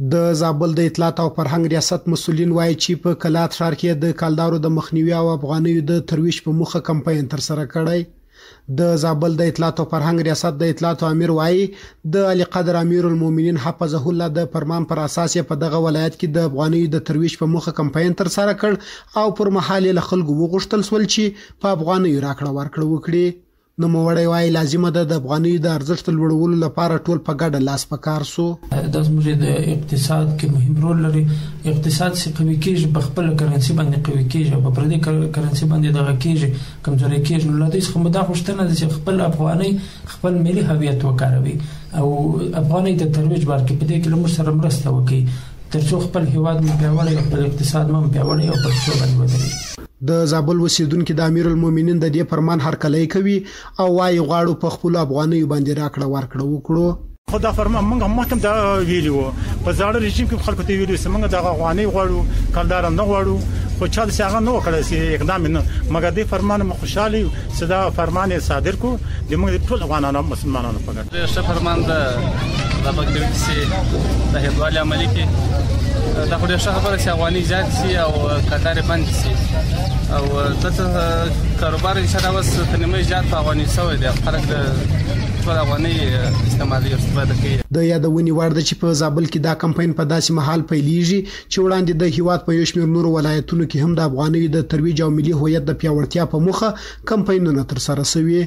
د زابل د اطلاعات او فرهنګ ریاست مسؤلین وایي چې په کلات ښار کې د کلدارو د مخنیوي او افغانیو د ترویج په موخه کمپاین ترسره کړی د زابل د اطلاعات او فرهنګ ریاست د اطلاعات امیر وایي د علي قدر امیر المؤمنین حفظه الله د فرمان پر اساس په دغه ولایت کې د افغانیو د ترویج په موخه کمپاین ترسره کړ او پر مهال له خلکو وغوښتل سول چې په افغانیو راکړه ورکړه وکړي نو موړی وایي لازمه ده د افغانیو د ارزښت لوړولو لپاره ټول په ګډه لاس په کار سو دا زموږ د اقتصاد کې مهم رول لري اقتصاد چې قوي کېږي په خپل کرنسي باندې قوي کېږي او په پردي کرنسي باندې دغه کېږي کمزوري کېږي نو لدې څخه مدا خوشتنه چې خپل افغاني خپل ملي هویت وکاروي او افغاني د ترویج بارکه په دې کې له موږ سره مرسته وکړي ترڅو خپل هیواد مو پیاوړی خپل اقتصاد مو پیاوړی او په څه باندې ودرېږي د زابل اوسیدونکو د امیر المؤمنین د دې فرمان هرکلی کوي او وايي غواړو په خپل افغانیو باندې راکړه ورکړه وکړو خدا فرمان موږ محکم دا ویلو په زاړه رژیم کې خلکو ته ویلو چې موږ د افغاني غواړو کلدار نه غواړو خو چا د څنګه نو کړی چې اقدام نه مګر دې فرمان مو خوشالي صدا فرمان صادر کو د موږ ټول افغانانو مسلمانانو په ګټه د فرمان د پکې چې د هیواد عملي کې دا خو ډېر ښه خبره چې افغاني زیات شي او کلدار بند شي او دغه کاروبار چې دا وس تنمه زیات په افغاني سوی دی خلک د ټول افغاني استعمالي استفاده کوي د یادونې وړ ده چې په زابل کې دا کمپاین په داسې محل پیلیږي چې وړاندې د هیواد په یو شمېر نورو ولایتونو کې هم د افغانیو د ترویج او ملي هویت د پیاوړتیا په موخه کمپاینونه ترسره شوي